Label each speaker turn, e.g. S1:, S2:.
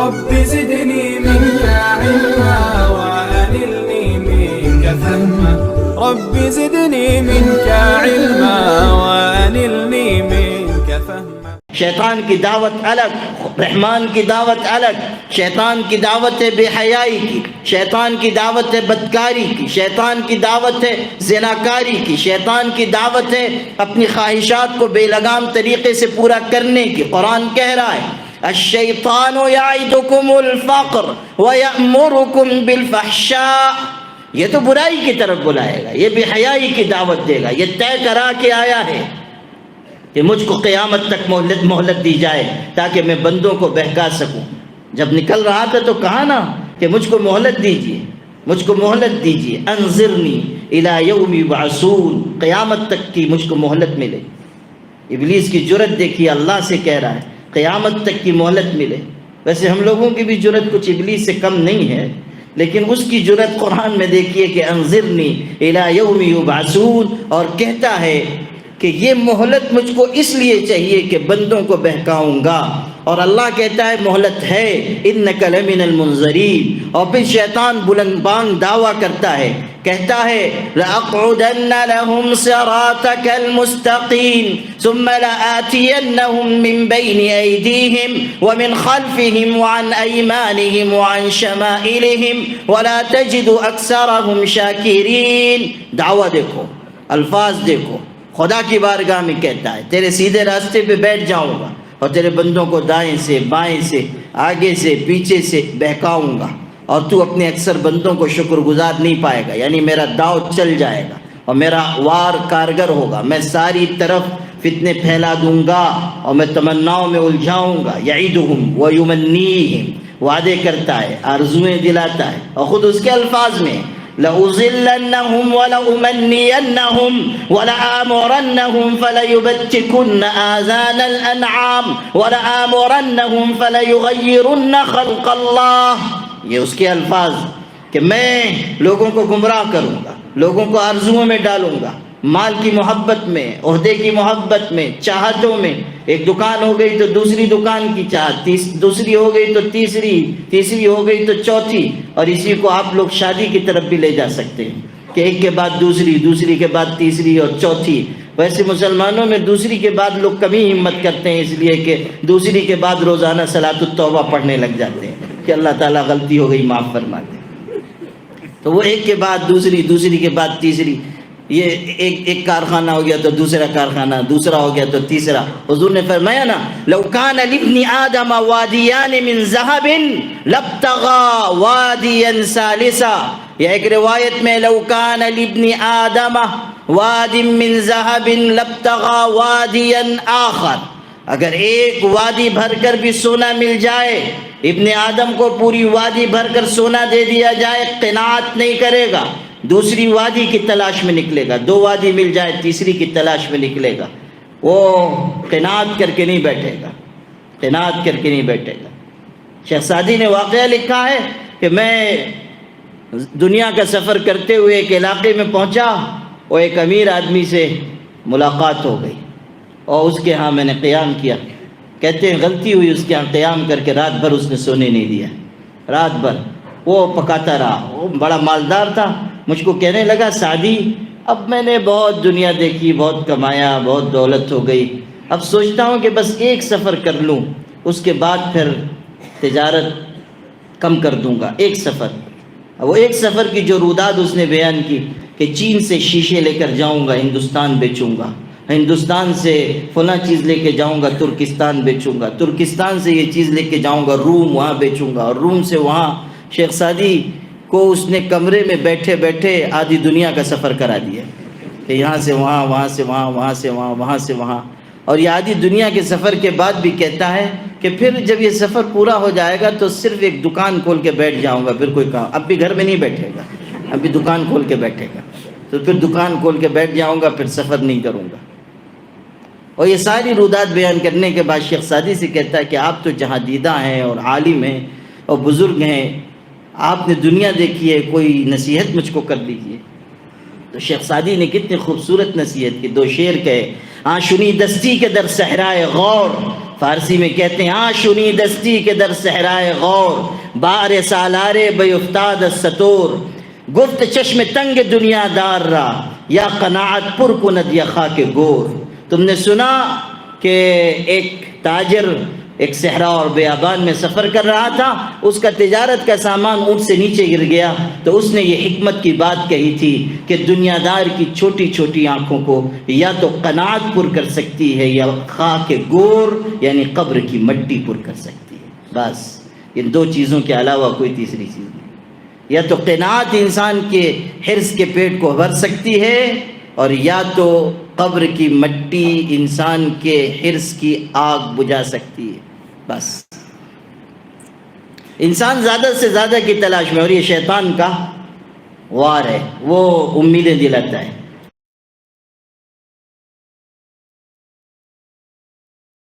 S1: رب زدني منك علما وأنلني منك فهما رب زدني منك علما وأنلني منك فهما.
S2: شیطان کی دعوت الگ، رحمان کی دعوت الگ. شیطان کی دعوت ہے بے حیائی کی، شیطان کی دعوت ہے بدکاری کی، شیطان کی دعوت ہے زناکاری کی، شیطان کی دعوت ہے اپنی خواہشات کو بے لگام طریقے سے پورا کرنے کی. قرآن کہہ رہا ہے الشیطان یعدکم الفقر ویأمرکم بالفحشاء. یہ تو برائی کی طرف بلائے گا، یہ بے حیائی کی دعوت دے گا. یہ طے کرا کے آیا ہے کہ مجھ کو قیامت تک مہلت دی جائے تاکہ میں بندوں کو بہکا سکوں. جب نکل رہا تھا تو کہا نا کہ مجھ کو مہلت دیجیے، مجھ کو مہلت دیجیے. انظرنی الی یوم یبعثون، قیامت تک کی مجھ کو مہلت ملے. ابلیس کی جرت دیکھیے، اللہ سے کہہ رہا ہے قیامت تک کی مہلت ملے. ویسے ہم لوگوں کی بھی جرت کچھ ابلیس سے کم نہیں ہے، لیکن اس کی جرت قرآن میں دیکھیے کہ انظرنی الی یوم یبعثون، اور کہتا ہے کہ یہ مہلت مجھ کو اس لیے چاہیے کہ بندوں کو بہکاؤں گا. اور اللہ کہتا ہے مہلت ہے، انک لمن المنظرین. اور پھر شیطان بلند بانگ دعویٰ کرتا ہے، کہتا ہے لَأَقْعُدَنَّ لَهُمْ صِرَاطَكَ الْمُسْتَقِيمِ ثُمَّ لَآتِيَنَّهُمْ مِنْ بَيْنِ أَيْدِيهِمْ وَمِنْ خَلْفِهِمْ وَعَنْ أَيْمَانِهِمْ وَعَنْ شَمَائِلِهِمْ وَلَا تَجِدُ أَكْثَرَهُمْ شَاكِرِينَ. دعویٰ دیکھو، الفاظ دیکھو. خدا کی بارگاہ میں کہتا ہے تیرے سیدھے راستے پہ بیٹھ جاؤں گا اور تیرے بندوں کو دائیں سے بائیں سے آگے سے پیچھے سے بہکاؤں گا، اور تو اپنے اکثر بندوں کو شکر گزار نہیں پائے گا. یعنی میرا داؤ چل جائے گا اور میرا وار کارگر ہوگا. میں ساری طرف فتنے پھیلا دوں گا اور میں تمناؤں میں الجھاؤں گا. یعدہم ویمنیہم، وعدے کرتا ہے، آرزویں دلاتا ہے. اور خود اس کے الفاظ میں لَأُضِلَّنَّهُمْ وَلَأُمَنِّيَنَّهُمْ وَلَآمُرَنَّهُمْ فَلَيُبَتِّكُنَّ آذَانَ الْأَنْعَامِ وَلَآمُرَنَّهُمْ فَلَيُغَيِّرُنَّ خَلْقَ اللَّهِ. یہ اس کے الفاظ کہ میں لوگوں کو گمراہ کروں گا، لوگوں کو آرزوؤں میں ڈالوں گا، مال کی محبت میں، عہدے کی محبت میں، چاہتوں میں. ایک دکان ہو گئی تو دوسری دکان کی چاہت، دوسری ہو گئی تو تیسری ہو گئی تو چوتھی. اور اسی کو آپ لوگ شادی کی طرف بھی لے جا سکتے ہیں کہ ایک کے بعد دوسری، دوسری کے بعد تیسری اور چوتھی. ویسے مسلمانوں میں دوسری کے بعد لوگ کمی ہمت کرتے ہیں، اس لیے کہ دوسری کے بعد روزانہ صلاۃ التوبہ پڑھنے لگ جاتے ہیں کہ اللہ تعالیٰ غلطی ہو گئی معاف فرما دے. تو وہ ایک کے بعد دوسری، دوسری کے بعد تیسری. یہ ایک کارخانہ ہو گیا تو دوسرا کارخانہ، دوسرا ہو گیا تو تیسرا. حضور نے فرمایا نا لو کان لابن آدم وادیان من ذهب لابتغى وادیا ثالثا. یا ایک روایت میں لو کان لابن آدم واد من ذهب لابتغى وادیا آخر. اگر ایک وادی بھر کر بھی سونا مل جائے، ابن آدم کو پوری وادی بھر کر سونا دے دیا جائے، قناعت نہیں کرے گا، دوسری وادی کی تلاش میں نکلے گا. 2 وادی مل جائے تیسری کی تلاش میں نکلے گا. وہ قناعت کر کے نہیں بیٹھے گا، قناعت کر کے نہیں بیٹھے گا. شیخ سعدی نے واقعہ لکھا ہے کہ میں دنیا کا سفر کرتے ہوئے ایک علاقے میں پہنچا اور ایک امیر آدمی سے ملاقات ہو گئی اور اس کے ہاں میں نے قیام کیا. کہتے ہیں غلطی ہوئی، اس کے ہاں قیام کر کے رات بھر اس نے سونے نہیں دیا. رات بھر وہ پکاتا رہا. وہ بڑا مالدار تھا. مجھ کو کہنے لگا سعدی اب میں نے بہت دنیا دیکھی، بہت کمایا، بہت دولت ہو گئی، اب سوچتا ہوں کہ بس ایک سفر کر لوں، اس کے بعد پھر تجارت کم کر دوں گا. ایک سفر. وہ ایک سفر کی جو روداد اس نے بیان کی کہ چین سے شیشے لے کر جاؤں گا، ہندوستان بیچوں گا، ہندوستان سے فلاں چیز لے کے جاؤں گا، ترکستان بیچوں گا، ترکستان سے یہ چیز لے کے جاؤں گا، روم، وہاں بیچوں گا، اور روم سے وہاں. شیخ سعدی کو اس نے کمرے میں بیٹھے بیٹھے آدھی دنیا کا سفر کرا دیا کہ یہاں سے وہاں، وہاں سے وہاں، وہاں سے وہاں، وہاں سے وہاں. اور یہ آدھی دنیا کے سفر کے بعد بھی کہتا ہے کہ پھر جب یہ سفر پورا ہو جائے گا تو صرف ایک دکان کھول کے بیٹھ جاؤں گا، پھر کوئی کام. اب بھی گھر میں نہیں بیٹھے گا، اب بھی دکان کھول کے بیٹھے گا. تو پھر دکان کھول کے بیٹھ جاؤں گا، پھر سفر نہیں کروں گا. اور یہ ساری رودات بیان کرنے کے بعد شیخ سعدی سے کہتا ہے کہ آپ تو جہاں دیدہ ہیں اور عالم ہیں اور بزرگ ہیں، آپ نے دنیا دیکھی ہے، کوئی نصیحت مجھ کو کر دیجیے. تو شیخ سعدی نے کتنی خوبصورت نصیحت کی. 2 شعر کہے: آشنی دستی کے در صحرائے غور فارسی میں کہتے ہیں آشنی دستی کے در صحرائے غور، بار سالارے بے افتاد السطور، گفت چشم تنگ دنیا دار را، یا قناعت پر کند یا خاک گور۔ تم نے سنا کہ ایک تاجر ایک صحرا اور بیابان میں سفر کر رہا تھا، اس کا تجارت کا سامان اونٹ سے نیچے گر گیا، تو اس نے یہ حکمت کی بات کہی تھی کہ دنیا دار کی چھوٹی چھوٹی آنکھوں کو یا تو قناعت پر کر سکتی ہے یا خاک گور یعنی قبر کی مٹی پر کر سکتی ہے۔ بس ان دو چیزوں کے علاوہ کوئی تیسری چیز نہیں۔ یا تو قناعت انسان کے حرص کے پیٹ کو بھر سکتی ہے، اور یا تو قبر کی مٹی انسان کے حرص کی آگ بجھا سکتی ہے۔ بس انسان زیادہ سے زیادہ کی تلاش میں، اور یہ شیطان کا وار ہے، وہ امیدیں دلاتا ہے۔